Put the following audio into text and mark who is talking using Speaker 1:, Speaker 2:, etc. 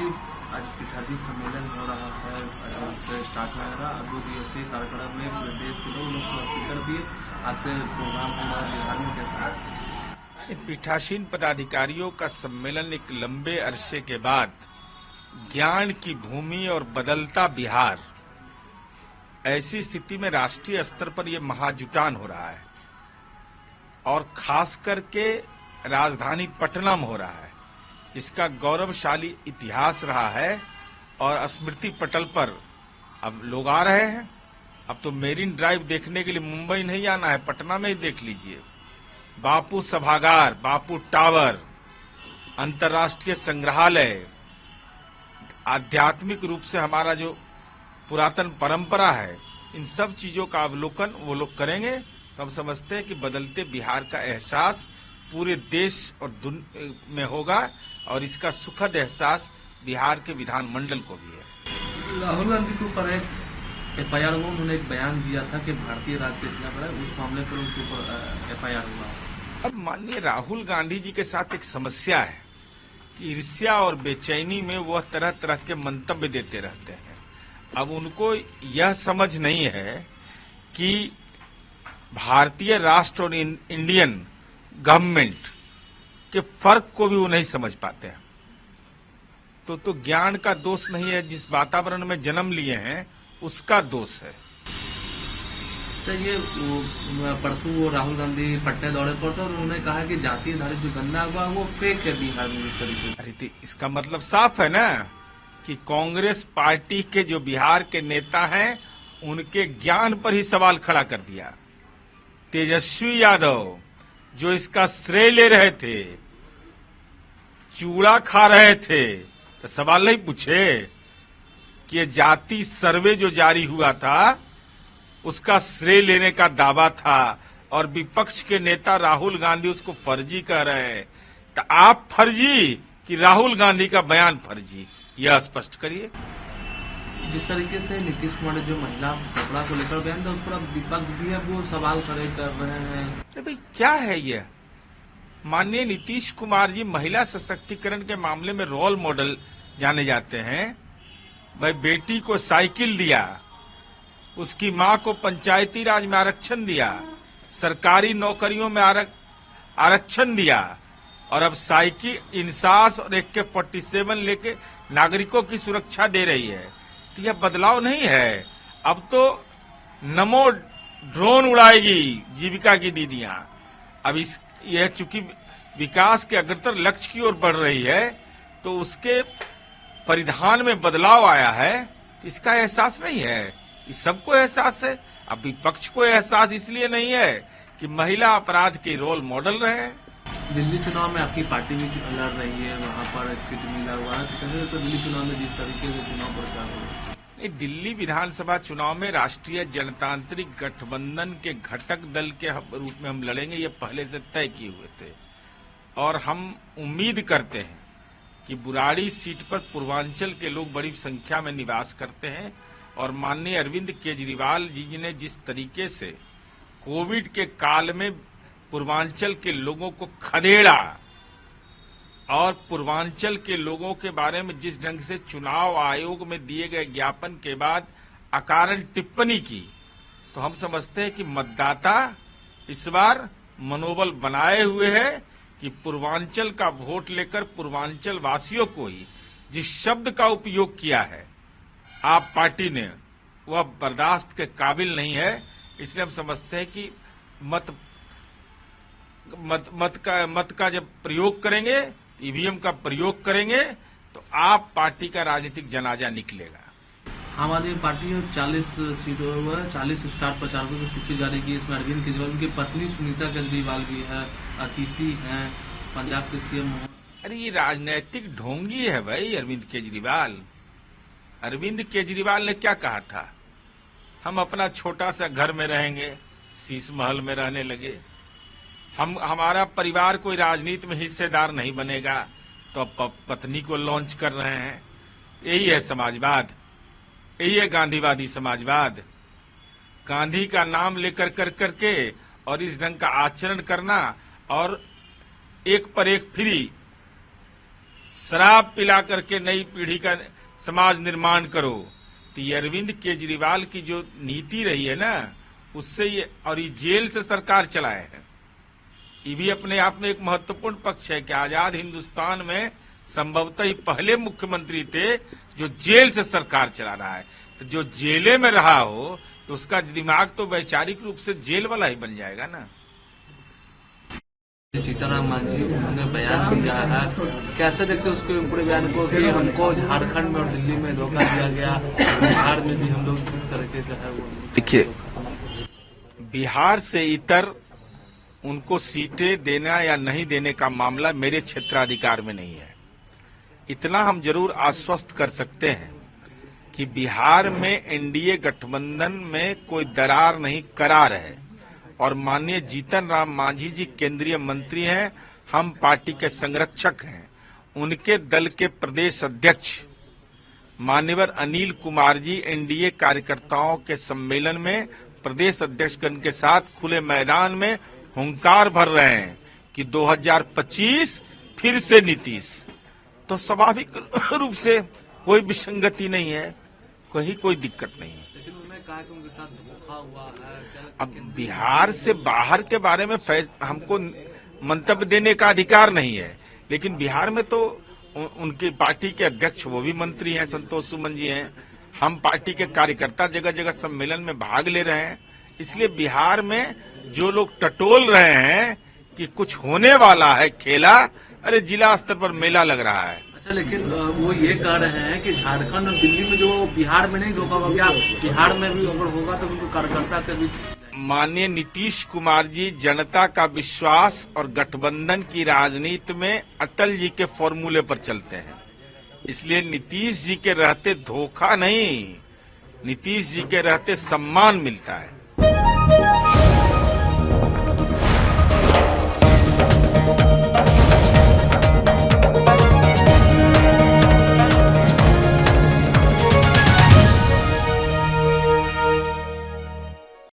Speaker 1: जी, आज पिताजी सम्मेलन हो रहा है, आज से स्टार्ट हो रहा है। 2 दिवसीय कार्यक्रम में प्रदेश के लोग स्पीकर दिए। आज से प्रोग्राम हमारा बिहार में कैसा है?
Speaker 2: पीठासीन पदाधिकारियों का सम्मेलन एक लंबे अरसे के बाद ज्ञान की भूमि और बदलता बिहार, ऐसी स्थिति में राष्ट्रीय स्तर पर यह महाजुटान हो रहा है और खास करके राजधानी पटना में हो रहा है। इसका गौरवशाली इतिहास रहा है और स्मृति पटल पर अब लोग आ रहे हैं। अब तो मेरीन ड्राइव देखने के लिए मुंबई नहीं आना है, पटना में ही देख लीजिए। बापू सभागार, बापू टावर, अंतर्राष्ट्रीय संग्रहालय, आध्यात्मिक रूप से हमारा जो पुरातन परंपरा है, इन सब चीजों का अवलोकन वो लोग करेंगे। तो हम समझते हैं कि बदलते बिहार का एहसास पूरे देश और में होगा और इसका सुखद एहसास बिहार के विधानमंडल को भी है।
Speaker 1: राहुल गांधी के ऊपर एक एफआईआर हुआ, उन्होंने एक बयान दिया था कि भारतीय राजनीति में उस मामले पर उनके ऊपर एफआईआर हुआ।
Speaker 2: अब माननीय राहुल गांधी जी के साथ एक समस्या है कि ईर्ष्या और बेचैनी में वह तरह तरह के मंतव्य देते रहते हैं। अब उनको यह समझ नहीं है कि भारतीय राष्ट्र और इंडियन गवर्नमेंट के फर्क को भी वो नहीं समझ पाते हैं। तो ज्ञान का दोष नहीं है, जिस वातावरण में जन्म लिए हैं उसका दोष है।
Speaker 1: सर, ये परसों वो राहुल गांधी पटना दौरे पर थे और उन्होंने कहा कि जाति आधारित जो गन्ना हुआ वो फेक है बिहार में इस तरीके।
Speaker 2: अरे तो इसका मतलब साफ है ना कि कांग्रेस पार्टी के जो बिहार के नेता हैं उनके ज्ञान पर ही सवाल खड़ा कर दिया। तेजस्वी यादव जो इसका श्रेय ले रहे थे, चूड़ा खा रहे थे, तो सवाल नहीं पूछे कि ये जाति सर्वे जो जारी हुआ था उसका श्रेय लेने का दावा था और विपक्ष के नेता राहुल गांधी उसको फर्जी कह रहे हैं। तो आप फर्जी कि राहुल गांधी का बयान फर्जी, यह स्पष्ट करिए।
Speaker 1: जिस तरीके से नीतीश कुमार ने जो महिला कपड़ा को लेकर बयान था उस पर विपक्ष भी है वो सवाल खड़े कर रहे हैं।
Speaker 2: अरे भाई क्या है यह? माननीय नीतीश कुमार जी महिला सशक्तिकरण के मामले में रोल मॉडल जाने जाते हैं। भाई बेटी को साइकिल दिया, उसकी मां को पंचायती राज में आरक्षण दिया, सरकारी नौकरियों में आरक्षण दिया और अब साइकिल इंसास और AK-47 लेके नागरिकों की सुरक्षा दे रही है। तो यह बदलाव नहीं है। अब तो नमो ड्रोन उड़ाएगी जीविका की दीदियां। अब यह चूंकि विकास के अग्रतर लक्ष्य की ओर बढ़ रही है तो उसके परिधान में बदलाव आया है, इसका एहसास नहीं है। इस सबको एहसास है। अब विपक्ष को एहसास इसलिए नहीं है कि महिला अपराध के रोल मॉडल रहे।
Speaker 1: दिल्ली चुनाव में आपकी पार्टी भी लड़ रही है, वहां पर एक सीट मिला हुआ है, तो दिल्ली चुनाव में जिस तरीके से चुनाव प्रचार हुआ,
Speaker 2: दिल्ली विधानसभा चुनाव में राष्ट्रीय जनतांत्रिक गठबंधन के घटक दल के रूप में हम लड़ेंगे, ये पहले से तय किए हुए थे और हम उम्मीद करते हैं कि बुराड़ी सीट पर पूर्वांचल के लोग बड़ी संख्या में निवास करते हैं और माननीय अरविंद केजरीवाल जी ने जिस तरीके से कोविड के काल में पूर्वांचल के लोगों को खदेड़ा और पूर्वांचल के लोगों के बारे में जिस ढंग से चुनाव आयोग में दिए गए ज्ञापन के बाद अकारण टिप्पणी की, तो हम समझते हैं कि मतदाता इस बार मनोबल बनाए हुए है कि पूर्वांचल का वोट लेकर पूर्वांचल वासियों को ही जिस शब्द का उपयोग किया है आप पार्टी ने, वह बर्दाश्त के काबिल नहीं है। इसलिए हम समझते हैं कि मत का जब प्रयोग करेंगे, ईवीएम का प्रयोग करेंगे तो आप पार्टी का राजनीतिक जनाजा निकलेगा।
Speaker 1: आम आदमी पार्टी ने 40 सीटों में 40 स्टार प्रचारकों की सूची जारी की। इसमें अरविंद केजरीवाल की पत्नी सुनीता केजरीवाल भी है, अतिथि हैं, पंजाब के सीएम।
Speaker 2: अरे ये राजनीतिक ढोंगी है भाई अरविंद केजरीवाल। अरविंद केजरीवाल ने क्या कहा था? हम अपना छोटा सा घर में रहेंगे, शीश महल में रहने लगे। हमारा परिवार कोई राजनीति में हिस्सेदार नहीं बनेगा, तो अब पत्नी को लॉन्च कर रहे हैं। यही है समाजवाद, यही है गांधीवादी समाजवाद। गांधी का नाम लेकर करके और इस ढंग का आचरण करना और एक पर एक फ्री शराब पिला करके नई पीढ़ी का समाज निर्माण करो। तो ये अरविंद केजरीवाल की जो नीति रही है ना, उससे ये, और ये जेल से सरकार चलाए है, ये भी अपने आप में एक महत्वपूर्ण पक्ष है कि आजाद हिंदुस्तान में संभवतः ही पहले मुख्यमंत्री थे जो जेल से सरकार चला रहा है। तो जो जेले में रहा हो तो उसका दिमाग तो वैचारिक रूप से जेल वाला ही बन जाएगा ना।
Speaker 1: सीताराम मांझी उन्होंने बयान दिया है, कैसे देखते हैं उसके पूरे बयान को कि हमको झारखंड में और दिल्ली में धोखा दिया गया, बिहार में भी हम लोग इस तरीके का है वो।
Speaker 2: देखिए, बिहार से इतर उनको सीटें देना या नहीं देने का मामला मेरे क्षेत्राधिकार में नहीं है। इतना हम जरूर आश्वस्त कर सकते हैं कि बिहार में एनडीए गठबंधन में कोई दरार नहीं, करार है। और माननीय जीतन राम मांझी जी केंद्रीय मंत्री हैं, हम पार्टी के संरक्षक हैं। उनके दल के प्रदेश अध्यक्ष मान्यवर अनिल कुमार जी एनडीए कार्यकर्ताओं के सम्मेलन में प्रदेश अध्यक्षगण के साथ खुले मैदान में हुंकार भर रहे हैं कि 2025 फिर से नीतीश। तो स्वाभाविक रूप से कोई विसंगति नहीं है, कहीं कोई दिक्कत नहीं है।
Speaker 1: लेकिन उन्होंने कहा कि उनके साथ धोखा हुआ है।
Speaker 2: अब बिहार से बाहर के बारे में हमको मंतव्य देने का अधिकार नहीं है, लेकिन बिहार में तो उनकी पार्टी के अध्यक्ष वो भी मंत्री हैं, संतोष सुमन जी हैं। हम पार्टी के कार्यकर्ता जगह जगह सम्मेलन में भाग ले रहे हैं। इसलिए बिहार में जो लोग टटोल रहे हैं कि कुछ होने वाला है खेला, अरे जिला स्तर पर मेला लग रहा है।
Speaker 1: अच्छा, लेकिन वो ये कह रहे हैं कि झारखंड और दिल्ली में जो बिहार में नहीं धोखा होगा, बिहार में भी अगर होगा तो उनको कार्यकर्ता के बीच।
Speaker 2: माननीय नीतीश कुमार जी जनता का विश्वास और गठबंधन की राजनीति में अटल जी के फॉर्मूले पर चलते हैं। इसलिए नीतीश जी के रहते धोखा नहीं, नीतीश जी के रहते सम्मान मिलता है।